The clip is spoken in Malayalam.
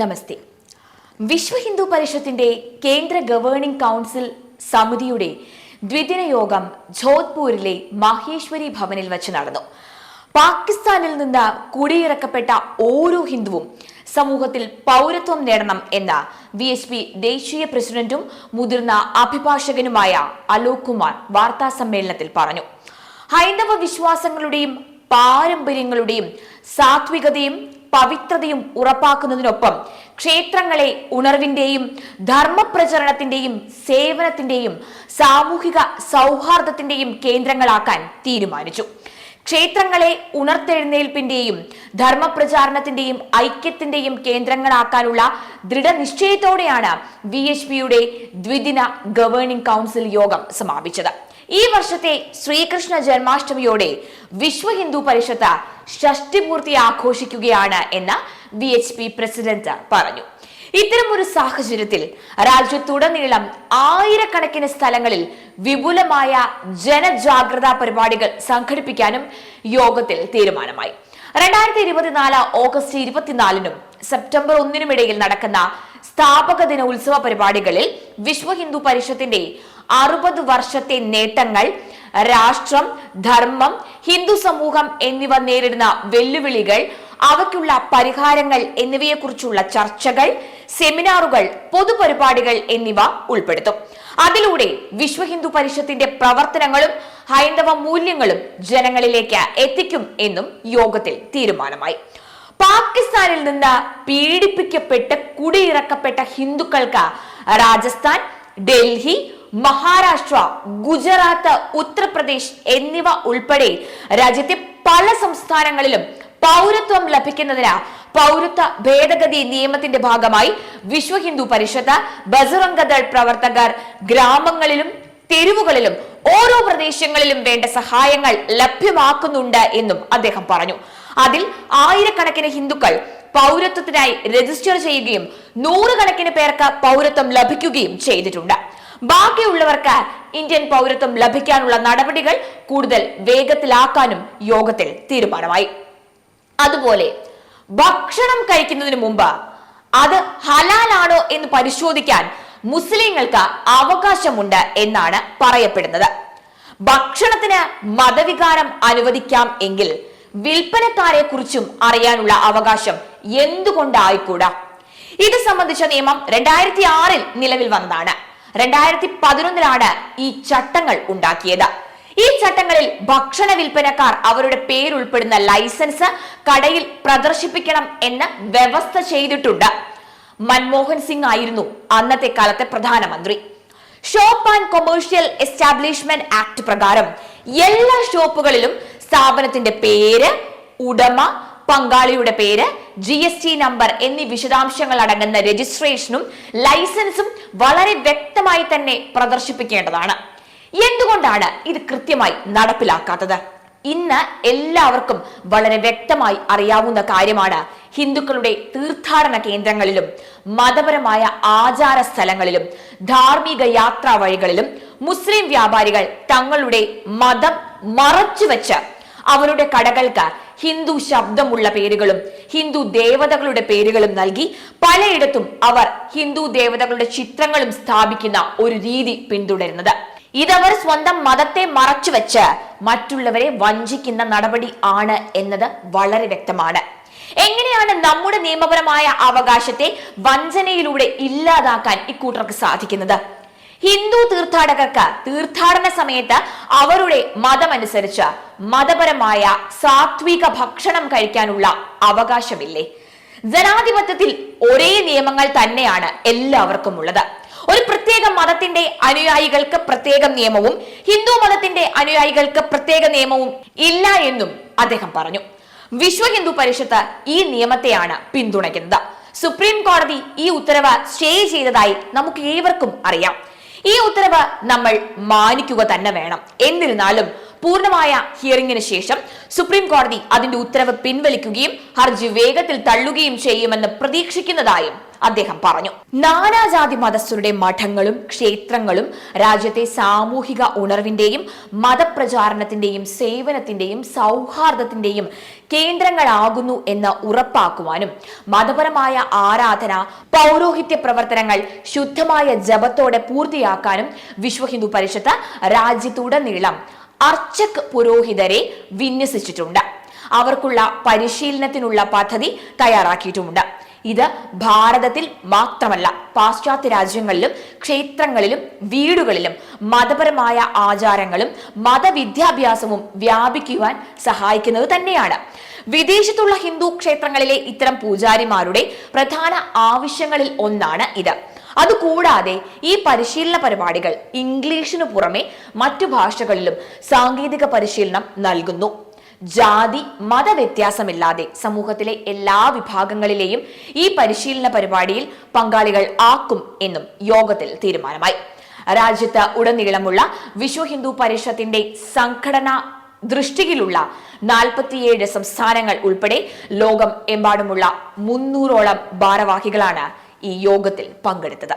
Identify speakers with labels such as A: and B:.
A: നമസ്തേ. വിശ്വ ഹിന്ദു പരിഷത്തിന്റെ കേന്ദ്ര ഗവേണിംഗ് കൗൺസിൽ സമിതിയുടെ ദ്വിദിന യോഗം ജോധ്പൂരിലെ മാഹേശ്വരി ഭവനിൽ വച്ച് നടന്നു. പാകിസ്ഥാനിൽ നിന്ന് കുടിയിറക്കപ്പെട്ട ഓരോ ഹിന്ദുവും സമൂഹത്തിൽ പൗരത്വം നേടണം എന്ന VHP ദേശീയ പ്രസിഡന്റും മുതിർന്ന അഭിഭാഷകനുമായ അലോക് കുമാർ വാർത്താ സമ്മേളനത്തിൽ പറഞ്ഞു. ഹൈന്ദവ വിശ്വാസങ്ങളുടെയും പാരമ്പര്യങ്ങളുടെയും സാത്വികതയും പവിത്രതയും ഉറപ്പാക്കുന്നതിനൊപ്പം ക്ഷേത്രങ്ങളെ ഉണർവിന്റെയും ധർമ്മപ്രചരണത്തിന്റെയും സേവനത്തിന്റെയും സാമൂഹിക സൗഹാർദ്ദത്തിന്റെയും കേന്ദ്രങ്ങളാക്കാൻ തീരുമാനിച്ചു. ക്ഷേത്രങ്ങളെ ഉണർത്തെഴുന്നേൽപ്പിന്റെയും ധർമ്മപ്രചാരണത്തിന്റെയും ഐക്യത്തിന്റെയും കേന്ദ്രങ്ങളാക്കാനുള്ള ദൃഢനിശ്ചയത്തോടെയാണ് VHPയുടെ ദ്വിദിന ഗവേണിംഗ് കൗൺസിൽ യോഗം സമാപിച്ചത്. ഈ വർഷത്തെ ശ്രീകൃഷ്ണ ജന്മാഷ്ടമിയോടെ വിശ്വ ഹിന്ദു പരിഷത്ത് ഷഷ്ടിപൂർത്തി ആഘോഷിക്കുകയാണ് എന്ന് VHP പ്രസിഡന്റ് പറഞ്ഞു. ഇത്തരമൊരു സാഹചര്യത്തിൽ രാജ്യത്തുടനീളം ആയിരക്കണക്കിന് സ്ഥലങ്ങളിൽ വിപുലമായ ജനജാഗ്രതാ പരിപാടികൾ സംഘടിപ്പിക്കാനും യോഗത്തിൽ തീരുമാനമായി. 2024 ഓഗസ്റ്റ് 24-നും സെപ്റ്റംബർ 1-നും ഇടയിൽ നടക്കുന്ന സ്ഥാപക ദിന ഉത്സവ പരിപാടികളിൽ വിശ്വ ഹിന്ദു പരിഷത്തിന്റെ 60 വർഷത്തെ നേട്ടങ്ങൾ, രാഷ്ട്രം, ധർമ്മം, ഹിന്ദു സമൂഹം എന്നിവ നേരിടുന്ന വെല്ലുവിളികൾ, അവയ്ക്കുള്ള പരിഹാരങ്ങൾ എന്നിവയെക്കുറിച്ചുള്ള ചർച്ചകൾ, സെമിനാറുകൾ, പൊതുപരിപാടികൾ എന്നിവ ഉൾപ്പെടുത്തും. അതിലൂടെ വിശ്വ ഹിന്ദു പരിഷത്തിന്റെ പ്രവർത്തനങ്ങളും ഹൈന്ദവ മൂല്യങ്ങളും ജനങ്ങളിലേക്ക് എത്തിക്കും എന്നും യോഗത്തിൽ തീരുമാനമായി. പാകിസ്ഥാനിൽ നിന്ന് പീഡിപ്പിക്കപ്പെട്ട് കുടിയിറക്കപ്പെട്ട ഹിന്ദുക്കൾക്ക് രാജസ്ഥാൻ, ഡൽഹി, മഹാരാഷ്ട്ര, ഗുജറാത്ത്, ഉത്തർപ്രദേശ് എന്നിവ ഉൾപ്പെടെ രാജ്യത്തെ പല സംസ്ഥാനങ്ങളിലും പൗരത്വം ലഭിക്കുന്നതിന് പൗരത്വ ഭേദഗതി നിയമത്തിന്റെ ഭാഗമായി വിശ്വ ഹിന്ദു പരിഷത്ത്, ബജറംഗ് ദൾ പ്രവർത്തകർ ഗ്രാമങ്ങളിലും തെരുവുകളിലും ഓരോ പ്രദേശങ്ങളിലും വേണ്ട സഹായങ്ങൾ ലഭ്യമാക്കുന്നുണ്ട് എന്നും അദ്ദേഹം പറഞ്ഞു. അതിൽ ആയിരക്കണക്കിന് ഹിന്ദുക്കൾ പൗരത്വത്തിനായി രജിസ്റ്റർ ചെയ്യുകയും 100 കണക്കിന് പേർക്ക് പൗരത്വം ലഭിക്കുകയും ചെയ്തിട്ടുണ്ട്. ബാക്കിയുള്ളവർക്ക് ഇന്ത്യൻ പൗരത്വം ലഭിക്കാനുള്ള നടപടികൾ കൂടുതൽ വേഗത്തിലാക്കാനും യോഗത്തിൽ തീരുമാനമായി. അതുപോലെ ഭക്ഷണം കഴിക്കുന്നതിന് മുമ്പ് അത് ഹലാലാണോ എന്ന് പരിശോധിക്കാൻ മുസ്ലിങ്ങൾക്ക് അവകാശമുണ്ട് എന്നാണ് പറയപ്പെടുന്നത്. ഭക്ഷണത്തിന് മതവികാരം അനുവദിക്കാം എങ്കിൽ വിൽപ്പനക്കാരെ കുറിച്ചും അറിയാനുള്ള അവകാശം എന്തുകൊണ്ടായിക്കൂടാ? ഇത് സംബന്ധിച്ച നിയമം 2006-ൽ നിലവിൽ വന്നതാണ്. 2011-ലാണ് ഈ ചട്ടങ്ങൾ ഉണ്ടാക്കിയത്. ഈ ചട്ടങ്ങളിൽ ഭക്ഷണ വിൽപ്പനക്കാർ അവരുടെ പേരുൾപ്പെടുന്ന ലൈസൻസ് കടയിൽ പ്രദർശിപ്പിക്കണം എന്ന് വ്യവസ്ഥ ചെയ്തിട്ടുണ്ട്. മൻമോഹൻ സിംഗ് ആയിരുന്നു അന്നത്തെ കാലത്തെ പ്രധാനമന്ത്രി. Shop and commercial establishment act പ്രകാരം എല്ലാ ഷോപ്പുകളിലും സ്ഥാപനത്തിന്റെ പേര്, ഉടമ, പങ്കാളിയുടെ പേര്, GST നമ്പർ എന്നീ വിശദാംശങ്ങൾ അടങ്ങുന്ന രജിസ്ട്രേഷനും ലൈസൻസും വളരെ വ്യക്തമായി തന്നെ പ്രദർശിപ്പിക്കേണ്ടതാണ്. എന്തുകൊണ്ടാണ് ഇത് കൃത്യമായി നടപ്പിലാക്കാത്തത്? ഇന്ന് എല്ലാവർക്കും വളരെ വ്യക്തമായി അറിയാവുന്ന കാര്യമാണ്. ഹിന്ദുക്കളുടെ തീർത്ഥാടന കേന്ദ്രങ്ങളിലും മതപരമായ ആചാര സ്ഥലങ്ങളിലും ധാർമ്മിക യാത്രാ വഴികളിലും മുസ്ലിം വ്യാപാരികൾ തങ്ങളുടെ മതം മറച്ചുവെച്ച് അവരുടെ കടകൾക്ക് ഹിന്ദു ശബ്ദമുള്ള പേരുകളും ഹിന്ദു ദേവതകളുടെ പേരുകളും നൽകി പലയിടത്തും അവർ ഹിന്ദു ദേവതകളുടെ ചിത്രങ്ങളും സ്ഥാപിക്കുന്ന ഒരു രീതി പിന്തുടരുന്നത്. ഇതവർ സ്വന്തം മതത്തെ മറച്ചുവെച്ച് മറ്റുള്ളവരെ വഞ്ചിക്കുന്ന നടപടി ആണ് എന്നത് വളരെ വ്യക്തമാണ്. എങ്ങനെയാണ് നമ്മുടെ നിയമപരമായ അവകാശത്തെ വഞ്ചനയിലൂടെ ഇല്ലാതാക്കാൻ ഇക്കൂട്ടർക്ക് സാധിക്കുന്നത്? ഹിന്ദു തീർത്ഥാടകർക്ക് തീർത്ഥാടന സമയത്ത് അവരുടെ മതമനുസരിച്ച് മതപരമായ സാത്വിക ഭക്ഷണം കഴിക്കാനുള്ള അവകാശമില്ലേ? ജനാധിപത്യത്തിൽ ഒരേ നിയമങ്ങൾ തന്നെയാണ് എല്ലാവർക്കും ഉള്ളത്. ഒരു പ്രത്യേക മതത്തിന്റെ അനുയായികൾക്ക് പ്രത്യേക നിയമവും ഹിന്ദു മതത്തിന്റെ അനുയായികൾക്ക് പ്രത്യേക നിയമവും ഇല്ല എന്നും അദ്ദേഹം പറഞ്ഞു. വിശ്വ ഹിന്ദു പരിഷത്ത് ഈ നിയമത്തെയാണ് പിന്തുണയ്ക്കുന്നത്. സുപ്രീം കോടതി ഈ ഉത്തരവ് സ്റ്റേ ചെയ്തതായി നമുക്ക് ഏവർക്കും അറിയാം. ഈ ഉത്തരവ് നമ്മൾ മാനിക്കുക തന്നെ വേണം. എന്നിരുന്നാലും പൂർണ്ണമായ ഹിയറിംഗിന് ശേഷം സുപ്രീം കോടതി അതിന്റെ ഉത്തരവ് പിൻവലിക്കുകയും ഹർജി വേഗത്തിൽ തള്ളുകയും ചെയ്യുമെന്ന് പ്രതീക്ഷിക്കുന്നതായും അദ്ദേഹം പറഞ്ഞു. നാനാജാതി മതസ്ഥരുടെ മഠങ്ങളും ക്ഷേത്രങ്ങളും രാജ്യത്തെ സാമൂഹിക ഉണർവിന്റെയും മതപ്രചാരണത്തിന്റെയും സേവനത്തിന്റെയും സൗഹാർദ്ദത്തിന്റെയും കേന്ദ്രങ്ങളാകുന്നു എന്ന് ഉറപ്പാക്കുവാനും മതപരമായ ആരാധന പൗരോഹിത്യ പ്രവർത്തനങ്ങൾ ശുദ്ധമായ ജപത്തോടെ പൂർത്തിയാക്കാനും വിശ്വ ഹിന്ദു പരിഷത്ത് രാജ്യത്തുടനീളം അർച്ചക് പുരോഹിതരെ വിന്യസിച്ചിട്ടുണ്ട്. അവർക്കുള്ള പരിശീലനത്തിനുള്ള പദ്ധതി തയ്യാറാക്കിയിട്ടുമുണ്ട്. ഇത് ഭാരതത്തിൽ മാത്രമല്ല, പാശ്ചാത്യ രാജ്യങ്ങളിലും ക്ഷേത്രങ്ങളിലും വീടുകളിലും മതപരമായ ആചാരങ്ങളും മതവിദ്യാഭ്യാസവും വ്യാപിക്കുവാൻ സഹായിക്കുന്നത് തന്നെയാണ്. വിദേശത്തുള്ള ഹിന്ദു ക്ഷേത്രങ്ങളിലെ ഇത്തരം പൂജാരിമാരുടെ പ്രധാന ആവശ്യങ്ങളിൽ ഒന്നാണ് ഇത്. അതുകൂടാതെ ഈ പരിശീലന പരിപാടികൾ ഇംഗ്ലീഷിനു പുറമെ മറ്റു ഭാഷകളിലും സാങ്കേതിക പരിശീലനം നൽകുന്നു. ജാതി മതവ്യത്യാസമില്ലാതെ സമൂഹത്തിലെ എല്ലാ വിഭാഗങ്ങളിലെയും ഈ പരിശീലന പരിപാടിയിൽ പങ്കാളികൾ ആക്കും എന്നും യോഗത്തിൽ തീരുമാനമായി. രാജ്യത്ത് ഉടനീളമുള്ള വിശ്വ ഹിന്ദു പരിഷത്തിന്റെ സംഘടനാ ദൃഷ്ടിയിലുള്ള 47 സംസ്ഥാനങ്ങൾ ഉൾപ്പെടെ ലോകം എമ്പാടുമുള്ള 300ഓളം ഭാരവാഹികളാണ് ഈ യോഗത്തിൽ പങ്കെടുത്തത്.